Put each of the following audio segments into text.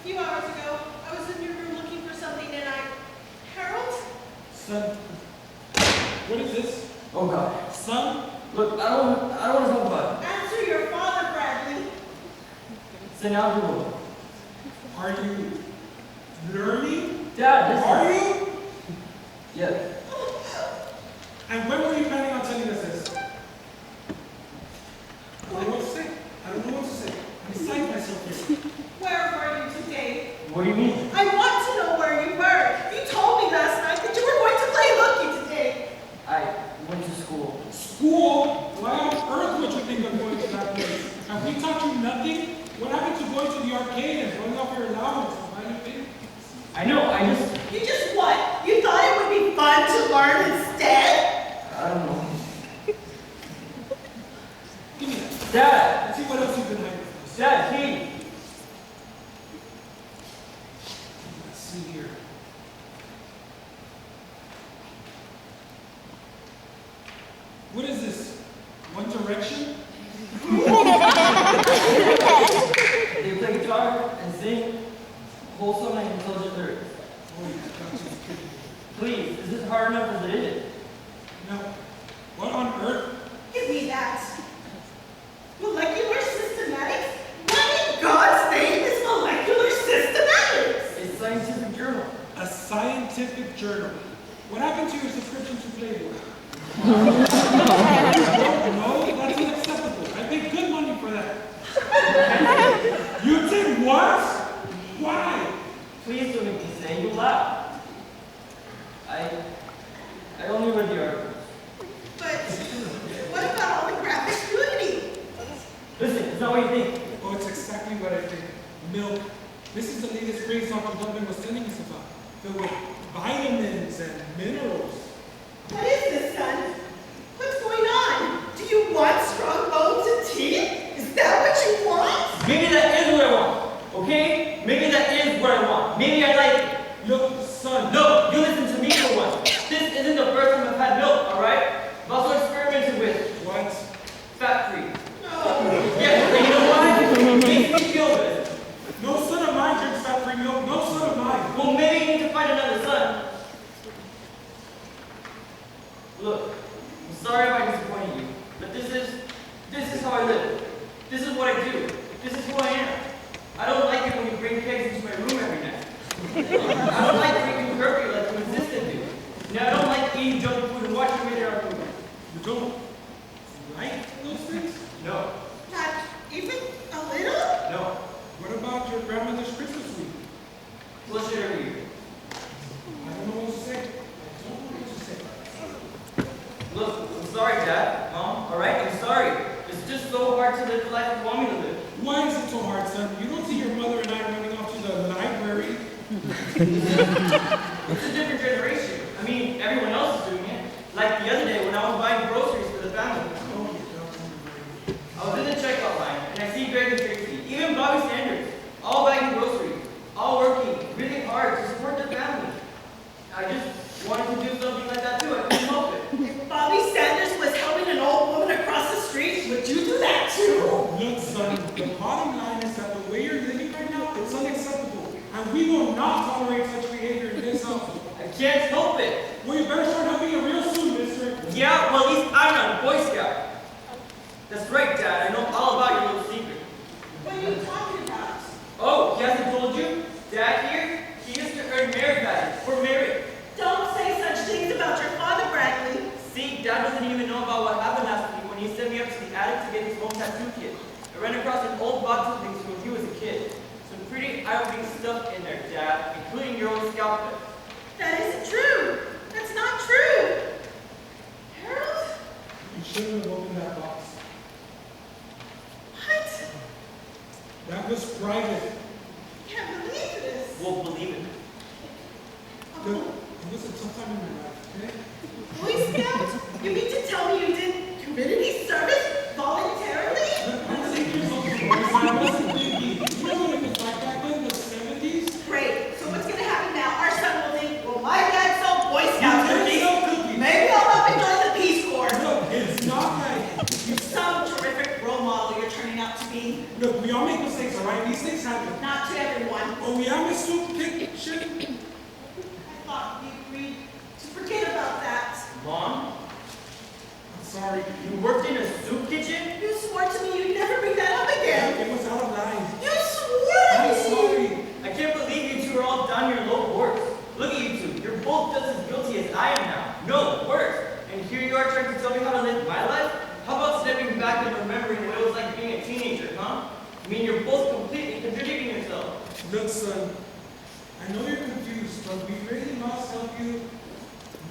few hours ago, I was in your room looking for something and Harold? Son, what is this? Oh God. Son? Look, I don't want to talk about it. Answer your father, Bradley. Sit down, everyone. Are you learning? Dad, this Are is... you? Yes. And when were you planning on telling us this? I don't know what to say. I don't know what to say. I'm beside myself here. Where were you today? What do you mean? I want to know where you were. You told me last night that you were going to play hooky today. I went to school. School? Why on earth would you think of going to that place? Have we taught you nothing? What happened to going to the arcade and throwing off your allowance? Why do you think? I know, I just... You just what? You thought it would be fun to learn instead? I don't know. Give me that. Dad! Let's see what else you've been hiding from us. Dad, Kate! Let's see here. What is this? One Direction? They play guitar and sing wholesome and intelligent lyrics. Oh, yeah, that's just kidding. Please, is this hard enough as it is? No. What on earth? Give me that. Molecular systematics? What in God's name is molecular systematics? It's a scientific journal. A scientific journal. What happened to your subscription to Playboy? No, that's unacceptable. I paid good money for that. You did what? Why? Please don't make me say you laugh. I only read the articles. But what about all the graphic nudity? Listen, it's not what you think. Oh, it's exactly what I think. Milk. This is the latest craze Dr. Dublin was telling us about. Filled with vitamins and minerals. What is this, son? What's going on? Do you want strong bones and teeth? Is that what you want? Maybe that is what I want, okay? Maybe that is what I want. Maybe I like it. Look, son. No, you listen to me for once. This isn't the first time I've had milk, alright? I've also experimented with What? fat-free. No. Yeah, and you know why? It makes me feel good. No son of mine drinks fat-free milk. No son of mine. Well, maybe you need to find another son. Look, I'm sorry if I disappointed you, but this is how I live. This is what I do. This is who I am. I don't like it when you bring pigs into my room every night. I don't like drinking curfew like you insisted to. And I don't like eating junk food and watching me there on the movie. You don't like those things? No, Not even a little? no. What about your grandmother's Christmas week? Flush it every year. I don't know what to say. I don't know what to say. Look, I'm sorry, Dad, Mom, alright? I'm sorry. It's just so hard to live the life you want me to live. Why is it so hard, son? You don't see your mother and I running off to the library. It's a different generation. I mean, everyone else is doing it. Like the other day when I was buying groceries for the family. I was in the checkout line, and I see Greg and Tracy, even Bobby Sanders, all bagging groceries, all working really hard to support their family. I just wanted to do something like that too. I couldn't help it. If Bobby Sanders was helping an old woman across the street, would you do that too? Look, son, the bottom line is that the way you're living right now, it's unacceptable. And we will not tolerate such behavior in this house. I can't help it. Well, you better start helping it real soon, mister. Yeah, well, at least I'm not a Boy Scout. That's right, Dad. I know all about your little secret. What are you talking about? Oh, he hasn't told you? Dad here? He used to earn merit badges. We're married. Don't say such things about your father, Bradley. See, Dad doesn't even know about what happened last week when he sent me up to the attic to get his home tattoo kit. I ran across an old box of things from when he was a kid. Some pretty eye-opening stuff in there, Dad, including your own scalpel. That isn't true. That's not true. Harold? You shouldn't have opened that box. What? That was private. I can't believe this. We'll believe it. Look, it was a tough time in your life, okay? Boy Scout? You mean to tell me you did community service voluntarily? Look, I was 8 years old before, so I wasn't thinking. You know what it was like back then in the 70s? Great. So what's going to happen now? Our son will think, well, my dad sold Boy Scout You cookies. sell cookies. Maybe I'll help him join the Peace Corps. Look, it's not like... You're some terrific role model you're turning out to be. Look, we all make mistakes, all right? These things happen. Not to everyone. Oh yeah, Miss Soup Kitchen? I thought we agreed to forget about that. Mom, I'm sorry. you worked in a soup kitchen? You swore to me you'd never bring that up again. It was out of line. You swore to I'm me. sorry. I can't believe you two are all down your low works. Look at you two. You're both just as guilty as I am now. No, worse. And here you are trying to tell me how to live my life? How about stepping back and remembering what it was like being a teenager, huh? I mean, you're both completely contradicting yourselves. Look, son, I know you're confused, but we really must help you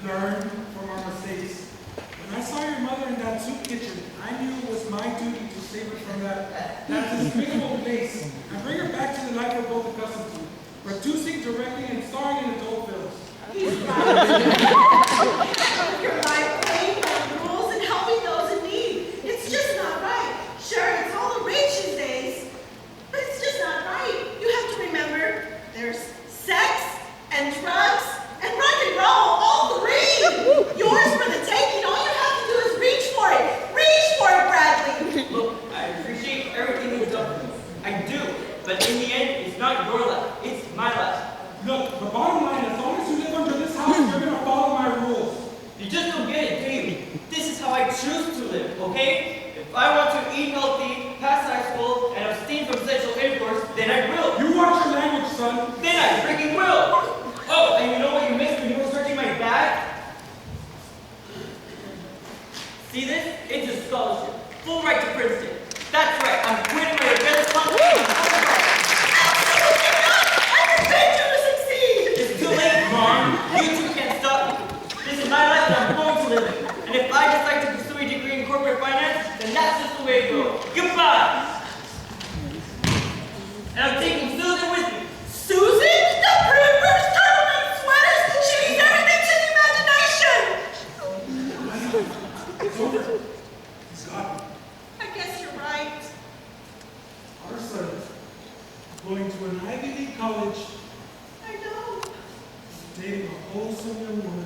learn from our mistakes. When I saw your mother in that soup kitchen, I knew it was my duty to save her from that despicable place and bring her back to the life we're both accustomed to, producing, directing, and starring in adult films. He's right. You're right, playing by the rules and helping those in need. It's just not right. Sure, it's all the rage these days, but it's just not right. You have to remember, there's sex and drugs and rock and roll, all three. Yours for the taking. All you have to do is reach for it. Reach for it, Bradley. Look, I appreciate everything you've done for me. I do. But in the end, it's not your life. It's my life. Look, the bottom line, as long as you live under this house, you're going to follow my rules. You just don't get it, do you? This is how I choose to live, okay? If I want to eat healthy, pass high school, and abstain from sexual intercourse, then I will. You watch your language, son. Then I freaking will. Oh, and you know what you missed when you were searching my bag? See this? It's a scholarship. Full right to Princeton. That's right. I'm quitting my rebellious constitution. Absolutely not. I forbid you to succeed. It's too late, Mom. You two can't stop me. This is my life and I'm going to live it. And if I decide to pursue a degree in corporate finance, then that's just the way it goes. Goodbye. And I'm taking Susan with me. Susan? The Broodburst turtleneck sweaters? She means everything to the imagination. It's over. He's gone. I guess you're right. Our son, going to an Ivy League college, I know. dating a wholesome young woman